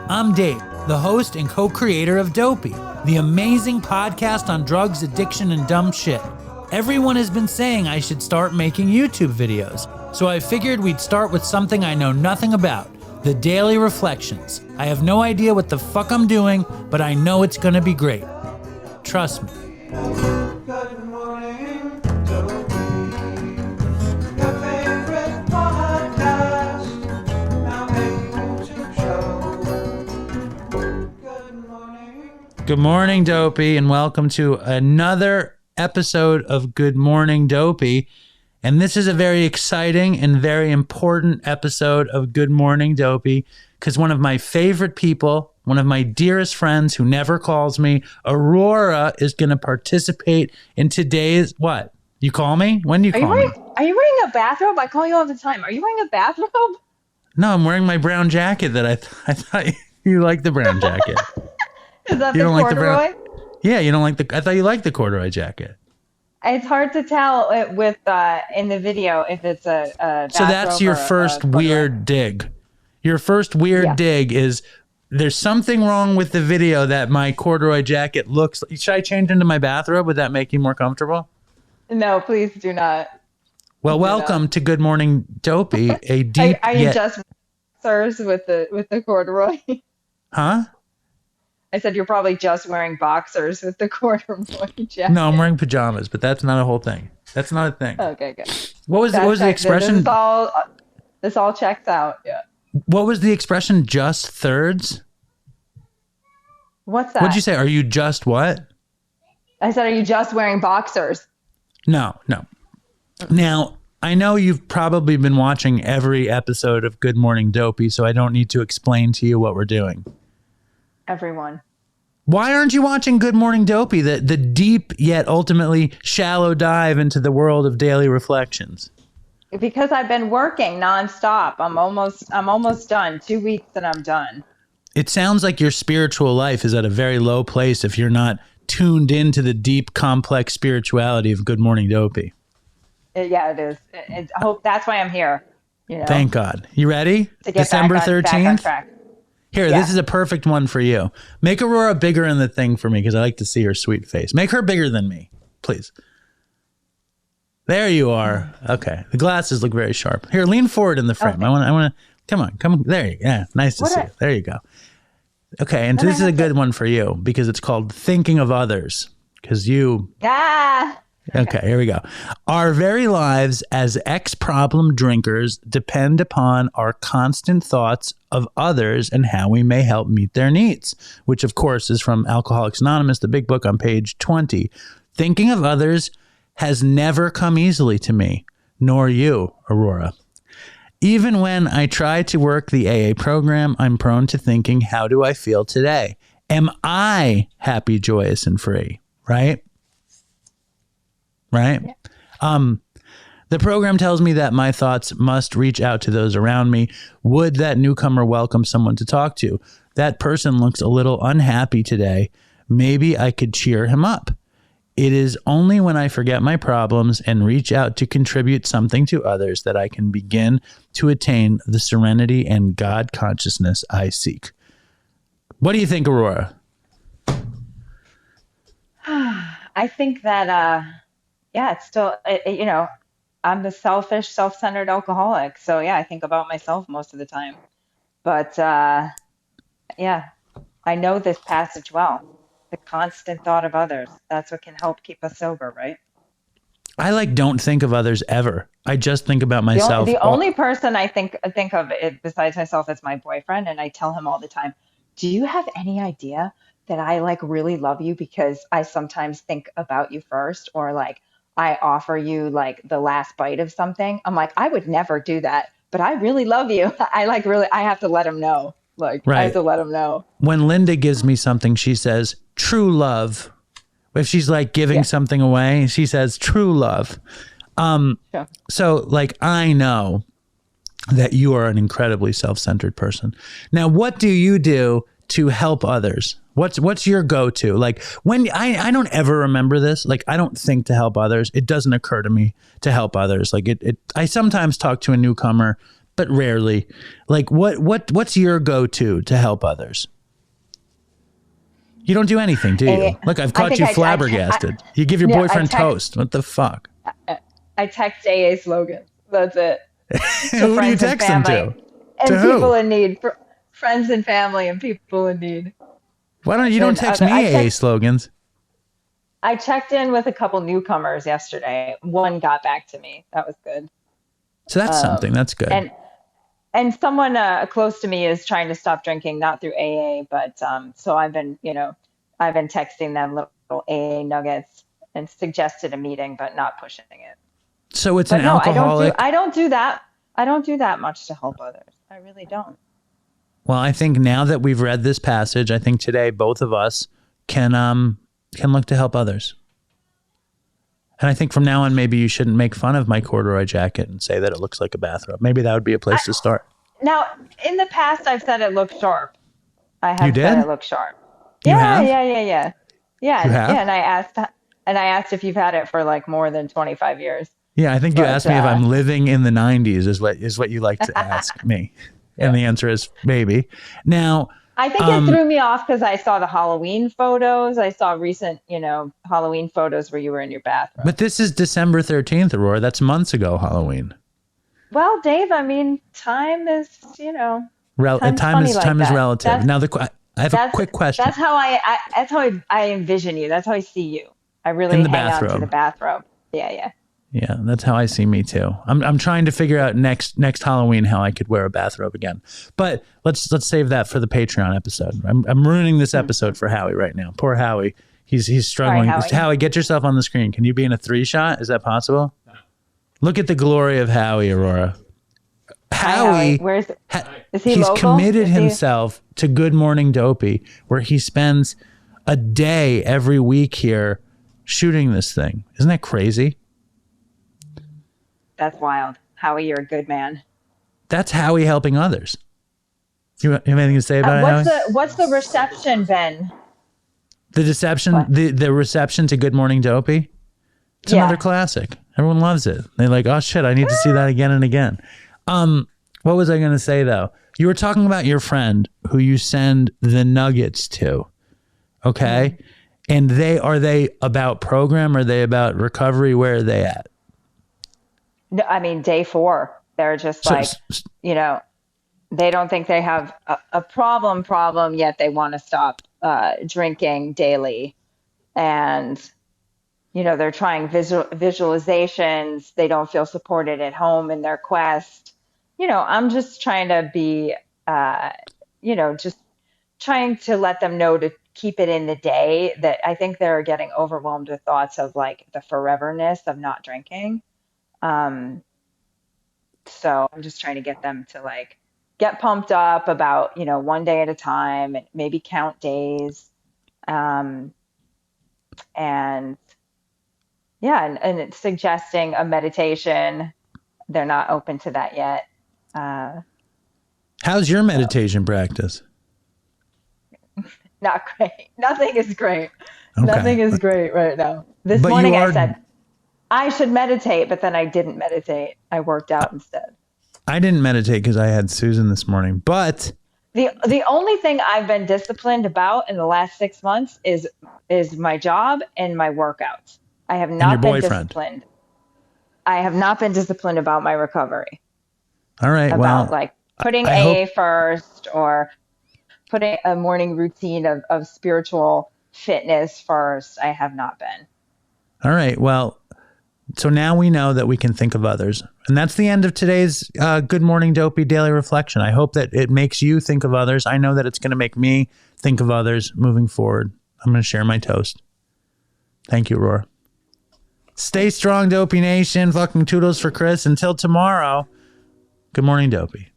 I'm Dave, the host and co-creator of Dopey, the amazing podcast on drugs, addiction, and dumb shit. Everyone has been saying I should start making YouTube videos, so I figured we'd start with something I know nothing about, the daily reflections. I have no idea what the fuck I'm doing, but I know it's gonna be great. Trust me. Good morning, Dopey. Your favorite podcast. Now make YouTube show. Good morning. Good morning, Dopey, and welcome to another episode of Good Morning, Dopey. And this is a very exciting and very important episode of Good Morning, Dopey, because one of my favorite people, one of my dearest friends who never calls me, Aurora, is going to participate in today's, what? You call me? When do you call me? Are you wearing a bathrobe? I call you all the time. Are you wearing a bathrobe? No, I'm wearing my brown jacket that I thought you liked the brown jacket. Is that You the don't like the corduroy? Yeah, you don't like I thought you liked the corduroy jacket. It's hard to tell with in the video if it's a So that's bathrobe your or first a corduroy. weird dig. Your first weird dig is there's something wrong with the video that my corduroy jacket looks. Should I change into my bathrobe? Would that make you more comfortable? No, please do not. Well, welcome to Good Morning, Dopey. A deep Are you yet, just boxers with the corduroy? huh? I said you're probably just wearing boxers with the corduroy jacket. No, I'm wearing pajamas, but that's not a whole thing. That's not a thing. Okay, good. What was the expression? This all checks out. Yeah. What was the expression? Just thirds? What's that? What'd you say? Are you just what? I said, are you just wearing boxers? No. Now, I know you've probably been watching every episode of Good Morning Dopey, so I don't need to explain to you what we're doing. Everyone. Why aren't you watching Good Morning Dopey, the deep yet ultimately shallow dive into the world of daily reflections? Because I've been working nonstop. I'm almost done. 2 weeks and I'm done. It sounds like your spiritual life is at a very low place if you're not tuned into the deep, complex spirituality of Good Morning Dopey. Yeah, it is. I hope that's why I'm here. You know, Thank God. You ready? to get December back on 13th? track. Here, Yeah. This is a perfect one for you. Make Aurora bigger in the thing for me because I like to see her sweet face. Make her bigger than me, please. There you are. Okay. The glasses look very sharp. Here, lean forward in the frame. Okay. I want to, come on. There you go. Yeah, nice to see you. There you go. Okay, and this is a good one for you because it's called Thinking of Others. Because you... Okay, here we go. Our very lives as ex-problem drinkers depend upon our constant thoughts of others and how we may help meet their needs, which of course is from Alcoholics Anonymous, the big book on page 20. Thinking of others has never come easily to me, nor you, Aurora. Even when I try to work the AA program, I'm prone to thinking, how do I feel today? Am I happy, joyous, and free? Right? Yeah. The program tells me that my thoughts must reach out to those around me. Would that newcomer welcome someone to talk to? That person looks a little unhappy today. Maybe I could cheer him up. It is only when I forget my problems and reach out to contribute something to others that I can begin to attain the serenity and God consciousness I seek. What do you think, Aurora? I think that, it's still, I'm the selfish, self-centered alcoholic. So, I think about myself most of the time. But, I know this passage well. The constant thought of others. That's what can help keep us sober, right? I don't think of others ever. I just think about myself. The only person I think of it besides myself is my boyfriend. And I tell him all the time, do you have any idea that I really love you because I sometimes think about you first, or I offer you the last bite of something? I'm I would never do that, but I really love you. I have to let him know. I have to let him know. When Linda gives me something, she says, true love. If she's giving something away, she says, true love. Sure. So I know that you are an incredibly self-centered person. Now, what do you do to help others? What's your go-to? When I don't ever remember this, I don't think to help others. It doesn't occur to me to help others. I sometimes talk to a newcomer but rarely. Like what's your go-to to help others? You don't do anything, do you? Look, I've caught you flabbergasted. You give your boyfriend toast. What the fuck? I text AA slogans. That's it. Who do you text them to? And to people who? in need. Friends and family and people in need. Why don't you don't text me AA slogans? I checked in with a couple newcomers yesterday. One got back to me. That was good. So that's something. That's good. And someone close to me is trying to stop drinking, not through AA, but so I've been texting them little AA nuggets and suggested a meeting, but not pushing it. So it's an alcoholic. I don't do that. I don't do that much to help others. I really don't. Well, I think now that we've read this passage, I think today both of us can look to help others. And I think from now on, maybe you shouldn't make fun of my corduroy jacket and say that it looks like a bathrobe. Maybe that would be a place to start. Now, in the past, I've said it looks sharp. I have said it looks sharp. You have? Yeah. You have? Yeah, and I asked if you've had it for like more than 25 years. Yeah, I think you asked me if I'm living in the 90s is what you like to ask me. And the answer is maybe. Now, I think it threw me off because I saw the Halloween photos. I saw recent, Halloween photos where you were in your bathroom. But this is December 13th, Aurora. That's months ago, Halloween. Well, Dave, I mean, time is, time is relative. Now, I have a quick question. That's how I envision you. That's how I see you. I really hang on to the bathrobe. Yeah. Yeah, that's how I see me too. I'm trying to figure out next Halloween how I could wear a bathrobe again. But let's save that for the Patreon episode. I'm ruining this episode for Howie right now. Poor Howie. He's struggling. Right, Howie, get yourself on the screen. Can you be in a 3-shot? Is that possible? No. Look at the glory of Howie, Aurora. Howie, where's is he he's local? Committed himself to Good Morning Dopey, where he spends a day every week here shooting this thing. Isn't that crazy? That's wild. Howie, you're a good man. That's Howie helping others. You have anything to say about it, what's the reception, Ben? The deception, the reception to Good Morning Dopey? It's another classic. Everyone loves it. They're like, oh shit, I need to see that again and again. What was I going to say though? You were talking about your friend who you send the nuggets to. Okay. And are they about program? Or are they about recovery? Where are they at? No, I mean, day 4, they're just they don't think they have a problem, yet they want to stop drinking daily. And, they're trying visualizations. They don't feel supported at home in their quest. I'm just trying to be, just trying to let them know to keep it in the day, that I think they're getting overwhelmed with thoughts of like the foreverness of not drinking. So I'm just trying to get them to like get pumped up about, one day at a time, and maybe count days. And it's suggesting a meditation. They're not open to that yet. How's your meditation practice? Not great. Nothing is great. Okay. Nothing is great right now. This morning I said, I should meditate, but then I didn't meditate. I worked out instead. I didn't meditate because I had Susan this morning, but the only thing I've been disciplined about in the last 6 months is my job and my workouts. I have not been disciplined. I have not been disciplined about my recovery. All right. About like putting AA first, or putting a morning routine of spiritual fitness first. I have not been. All right. Well, so now we know that we can think of others. And that's the end of today's Good Morning Dopey Daily Reflection. I hope that it makes you think of others. I know that it's going to make me think of others moving forward. I'm going to share my toast. Thank you, Aurora. Stay strong, Dopey Nation. Fucking toodles for Chris. Until tomorrow, Good Morning Dopey.